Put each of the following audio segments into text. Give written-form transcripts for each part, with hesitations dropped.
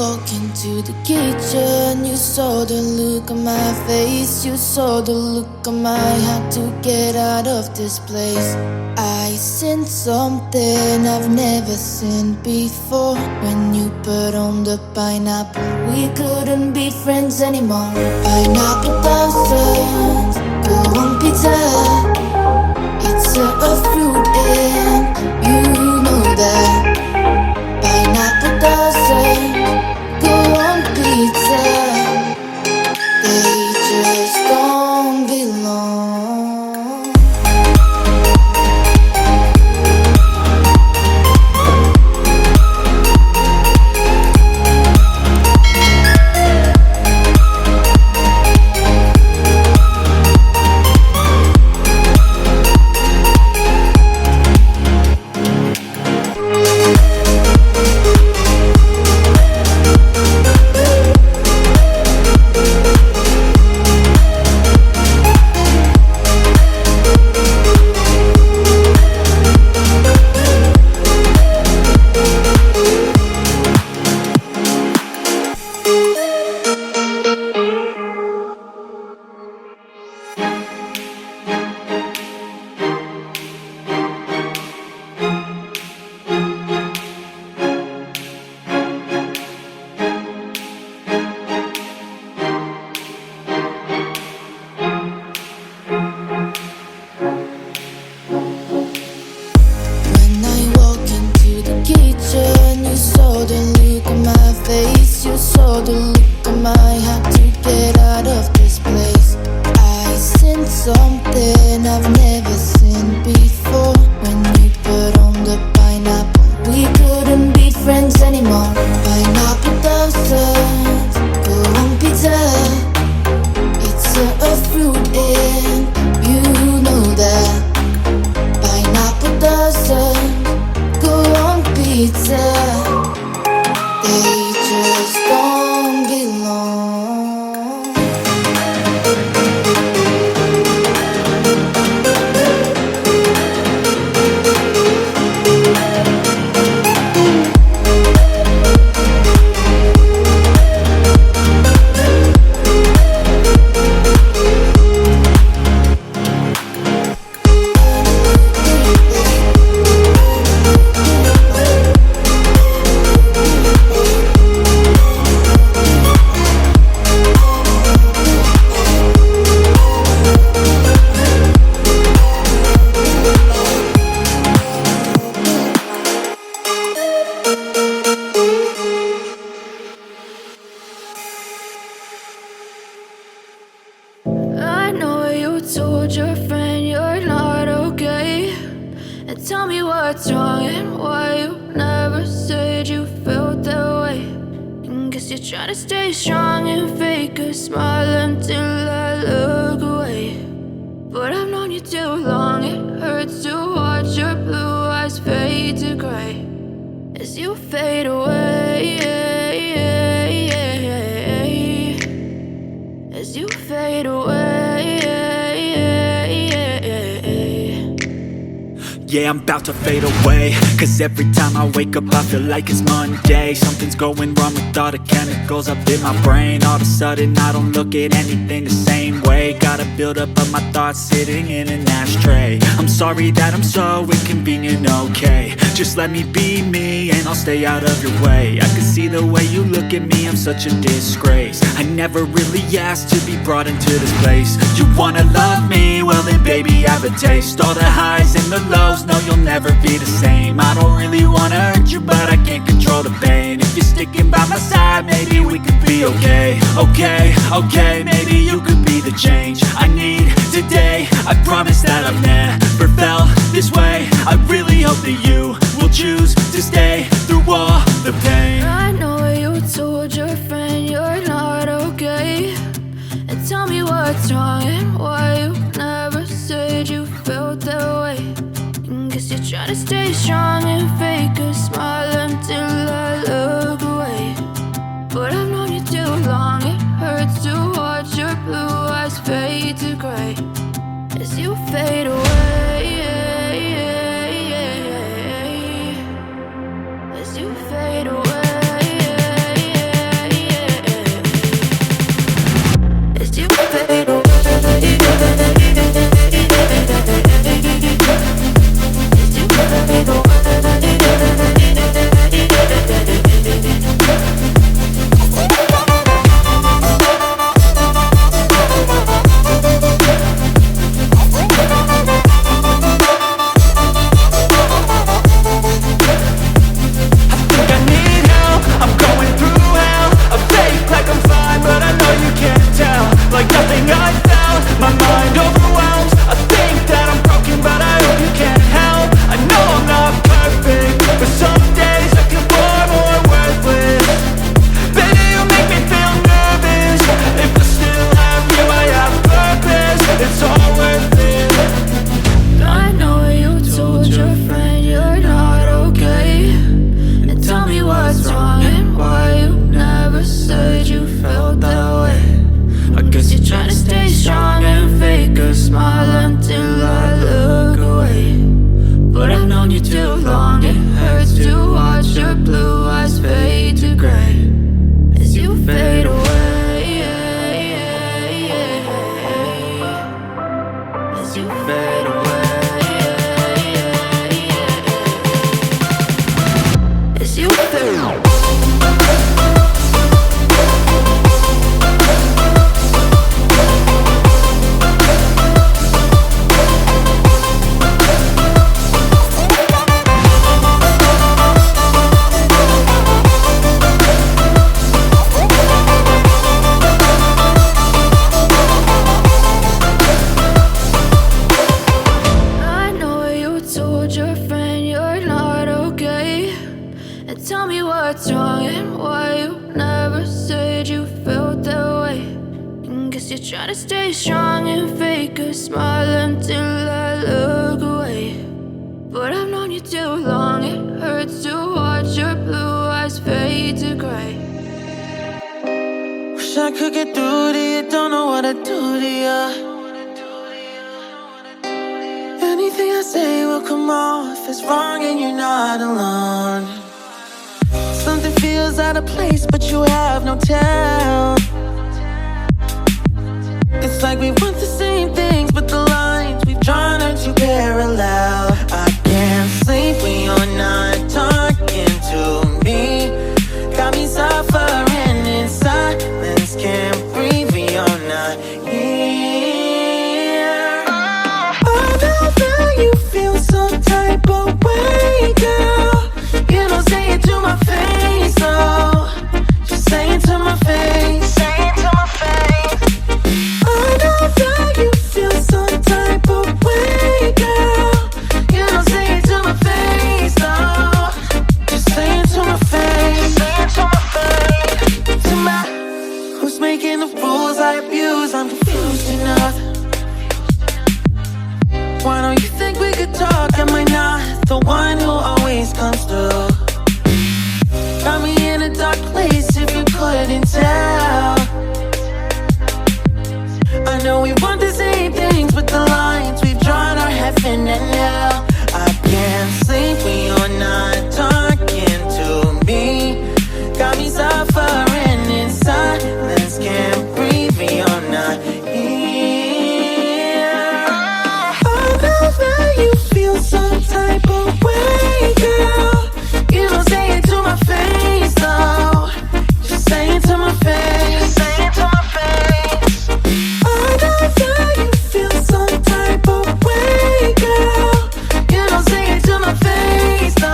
walk into the kitchen, you saw the look on my face. You saw the look on my heart to get out of this place. I seen something I've never seen before. When you put on the pineapple, we couldn't be friends anymore. Pineapple thousands, go on pizza. It's a fruit and you know that. Pineapple doesn't go on pizza. They just don't belong. You saw the look on my face. You saw the look on my heart to get out of this place. I seen something I've never seen before. When you put on the pineapple, we couldn't be friends anymore. Pineapple doesn't go on pizza. It's a fruit and you know that. Pineapple doesn't go on pizza. They just don't belong. Told your friend you're not okay, and tell me what's wrong and why you never said you felt that way. And guess you're trying to stay strong and fake a smile until I look away. But I've known you too long, it hurts to watch your blue eyes fade to gray as you fade away, as you fade away. Yeah, I'm about to fade away, cause every time I wake up I feel like it's Monday. Something's going wrong with all the chemicals up in my brain. All of a sudden I don't look at anything the same way. Gotta build up of my thoughts sitting in an ashtray. I'm sorry that I'm so inconvenient, okay. Just let me be me and I'll stay out of your way. I can see the way you look at me, I'm such a disgrace. I never really asked to be brought into this place. You wanna love me? Well then baby have a taste. All the highs and the lows, no, you'll never be the same. I don't really wanna hurt you, but I can't control the pain. If you're sticking by my side, maybe we could be okay. Okay, maybe you could be the change I need today. I promise that I've never felt this way. I really hope that you will choose to stay through all the pain. I know you told your friend you're not okay, and tell me what's wrong and why you never said you felt that way. Guess you're trying to stay strong and fake a smile until I look away. But I've known you too long, it hurts to watch your blue eyes fade to gray as you fade away, as you fade away. you feel. Tell me what's wrong and why you never said you felt that way. And guess you're trying to stay strong and fake a smile until I look away. But I've known you too long, it hurts to watch your blue eyes fade to gray. Wish I could get through to you, don't know what to do to you. Anything I say will come off as wrong and you're not alone. Something feels out of place, but you have no tell. It's like we want the same things, but the lines we've drawn are too parallel. I can't sleep when you're not talking to me. Got me suffering in silence, can't breathe when you're not here. I know that you feel some type of way, girl. You don't say it to my face, no. Just say it to my face. Say it to my face. I know that you feel some type of way, girl. You don't say it to my face, no. Just say it to my face. Say it to my face. To my, who's making the rules I abuse? I'm confused enough. Why don't you think we could talk? Am I not the one who always comes through? Got me in a dark place if you couldn't tell. I know we want the same things, but the lines we've drawn are heaven and hell. I can't sleep when you're not talking to me. Got me suffering in silence, can't breathe when you're not here. I know that you feel some type of way, girl. You don't say it to my face, no. Just say it to my face. Say it to my face. I know that you feel some type of way, girl. You don't say it to my face, no.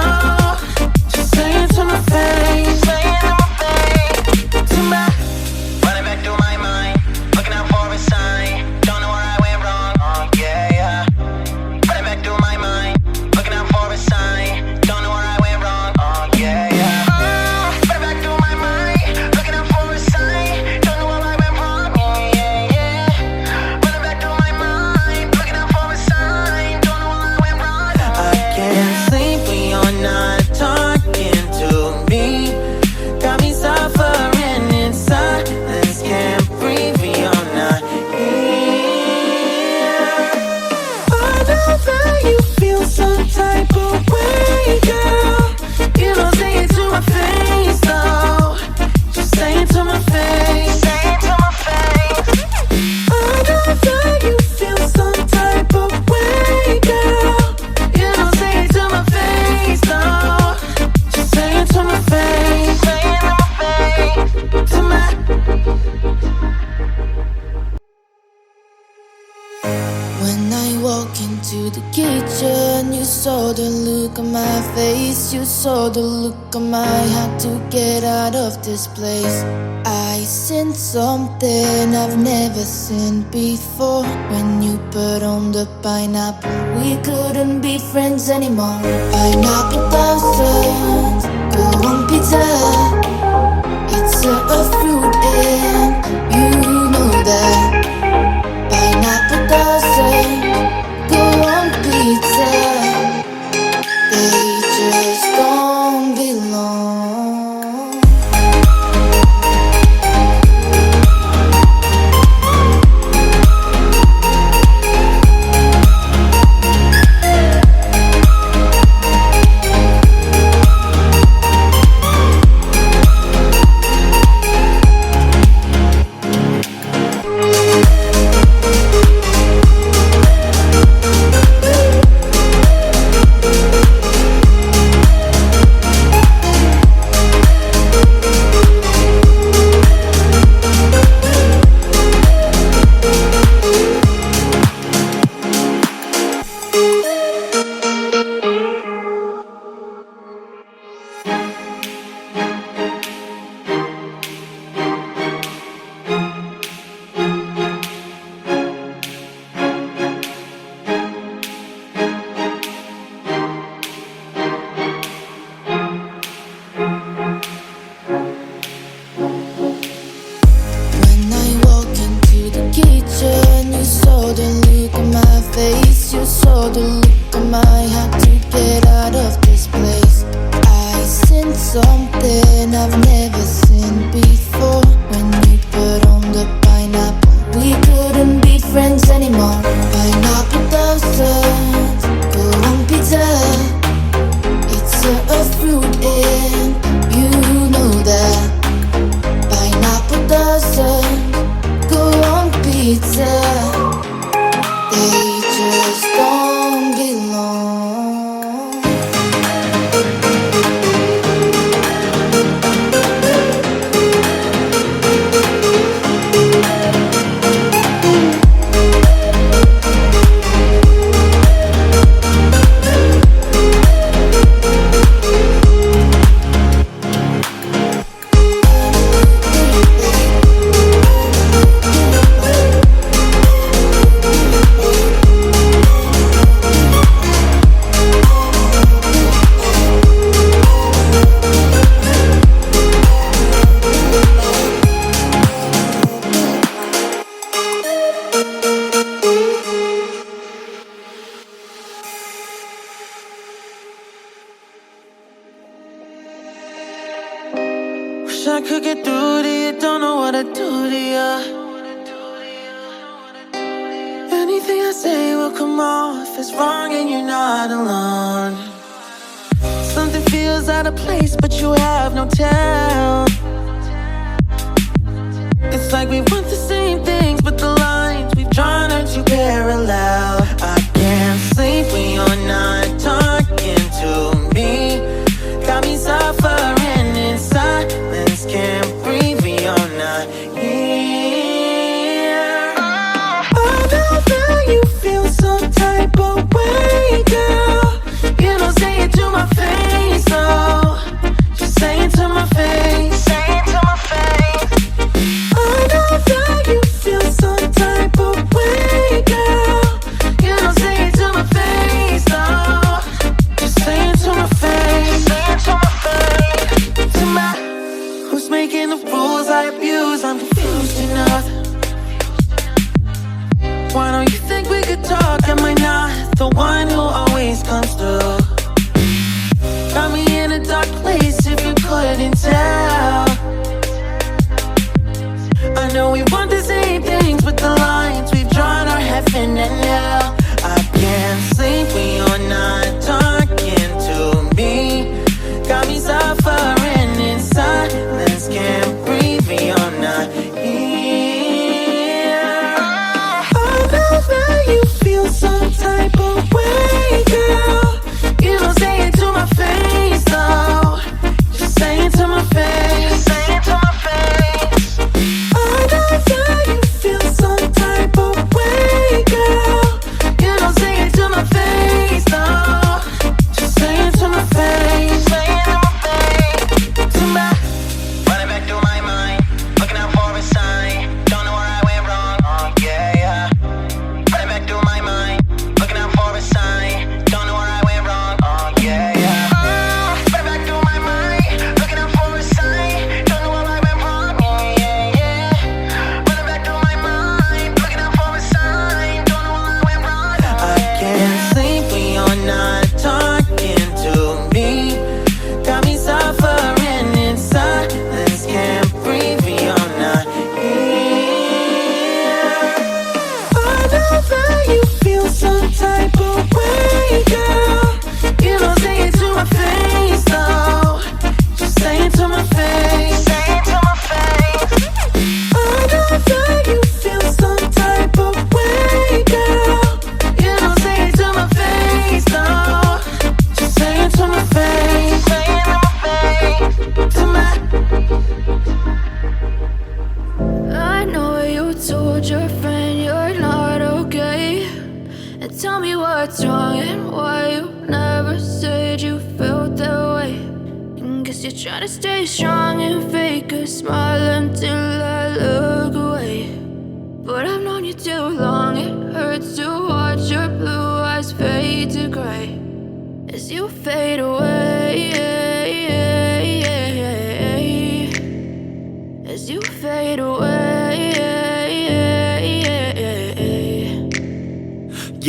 Just say it to my face. Say it to my face. To my, running back through my mind, looking out for a sign. Don't know where I went wrong. Oh yeah, yeah. Running back through my mind, looking out for a sign. Don't know where I went wrong. Oh yeah, yeah. Running back through my mind, looking out for a sign. Don't know where I went wrong. Oh yeah, yeah. Running back through my mind, looking out for a sign. Don't know where I went wrong. I can't sleep when you're not talking to me. Got me suffering in silence, can't breathe when you're not here. I know that you feel some type of way, girl. You don't say it to my face, no. Just say it to my face. Say it to my face. I know that you feel some type of way, girl. You don't say it to my face, no. Just say it to my face. Say it to my face. To my. When I walk into the kitchen, you saw the look on my face. You saw the look on my heart to get out of this place. I sensed something I've never seen before. When you put on the pineapple, we couldn't be friends anymore. Pineapple blossoms, go on pizza. It's a fruit and you know that. Pineapple doesn't go on pizza. They just don't belong. When I walk into the kitchen, you saw the look on my face. You saw the look on my heart to get out of this place. I seen something I've never seen before. When you put on the pineapple, we couldn't be friends anymore. Pineapple doesn't go on pizza. It's a fruit and you know that. Pineapple doesn't go on pizza. They just don't belong. Wish I could get through to you, don't know what to do to you. Anything I say will come off as wrong and you're not alone. Something feels out of place, but you have no tell. It's like we want the same things, but the lines we've drawn are too parallel. I can't sleep when you're not talking to me. Got me suffering in silence, can't breathe when you're not here. I know that you feel some type of way, girl. You don't say it to my face, oh. Just say it to my face. Say it to my face. I know that you feel some type of way, girl. You don't say it to my face, oh. Just say it to my face. Say it to my face. To my, who's making the rules I abuse? I'm confused enough. Why don't you think we could talk? Am I not the one who always comes through? Got me in a dark place if you couldn't tell. I know we want the same things, but the lines we've drawn are heaven and hell. I can't sleep when you're not talking to me. Got me suffering in silence, can't breathe when you're not here. I know that you feel some type of way, girl. You don't say it to my face, though. Just say it to my face. Say it to my face. I know that you feel some type of way, girl. You don't say it to my face, though. Just say it to my face. Say it to my face. To my, running back through my mind, looking out for a sign. Don't know where I went wrong. Oh yeah, yeah. Running back through my mind, looking out for a sign. Don't know where I went wrong. Oh yeah, yeah. Running back through my mind, looking out for a sign. Don't know where I went wrong. Yeah, yeah, yeah. Running back through my mind, looking out for a sign. Don't know where I went wrong. I can't sleep when you're not talking to me. Got me suffering in silence, can't breathe when you're not here. I know that you feel some type of way, girl. You don't say it to my face, though. Just say it to my face. Say it to my face. I know that you feel some type of way, girl. You don't say it to my face, though. Just say it to my face. Say it to my face. To my. I know you told your friend you're not okay. And tell me what's wrong and why you never said you felt that way. And guess you're trying to stay strong and fake a smile until I look away. But I've known you too long, it hurts to watch your blue eyes fade to gray as you fade away.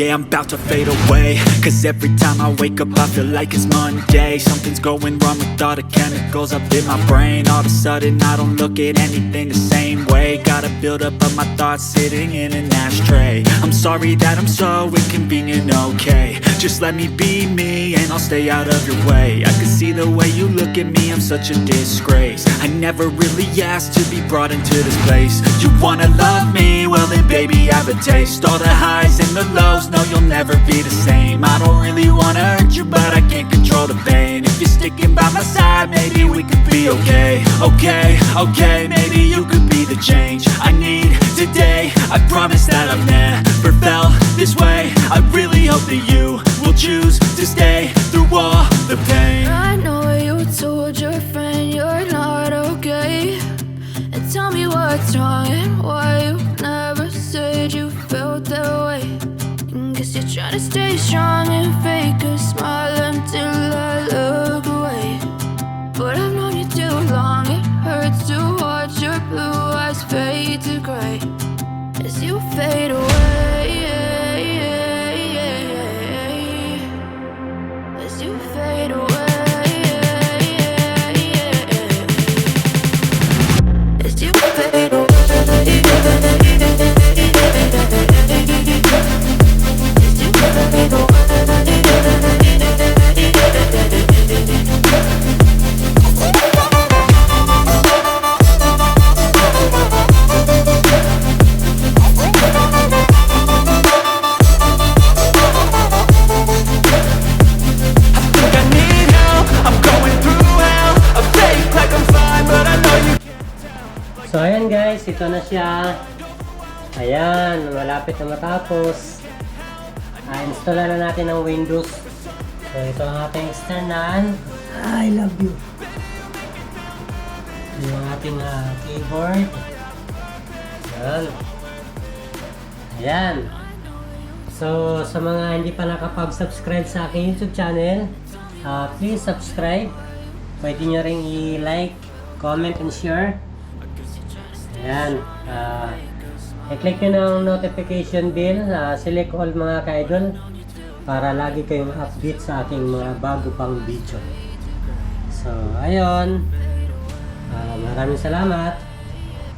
yeah, I'm about to fade away. Cause every time I wake up I feel like it's Monday. Something's going wrong with all the chemicals up in my brain. All of a sudden I don't look at anything the same way. Gotta build up of my thoughts sitting in an ashtray. I'm sorry that I'm so inconvenient, okay. Just let me be me and I'll stay out of your way. I can see the way you look at me, I'm such a disgrace. I never really asked to be brought into this place. You wanna love me? Well then baby I have a taste. All the highs and the lows, no you'll never be the same. I don't really wanna hurt you but I can't control the pain. If you're sticking by my side maybe we could be okay. Okay, maybe you could be the change I need today. I promise that I've never felt this way. I really hope that you will choose to stay through all the pain. I know you told your friend you're not okay, and tell me what's wrong and why you never said you felt that way. Guess you're trying to stay strong and fake a smile until I look away. But I've known you too long, it hurts to watch your blue eyes fade to gray as you fade away. As you fade away. As you fade away. As you fade away. So ayan guys, ito na siya. Ayan, malapit na matapos. Install na natin ang Windows. So ito ang ating external. I love you. Ito yung ating keyboard. Ayan. Ayan. So sa mga hindi pa nakapag-subscribe sa aking YouTube channel, please subscribe. Pwede nyo rin i-like, comment, and share. Ayan, i-click nyo ng notification bell, select all mga ka-idol para lagi kayong update sa aking mga bago pang video. So, ayun, maraming salamat.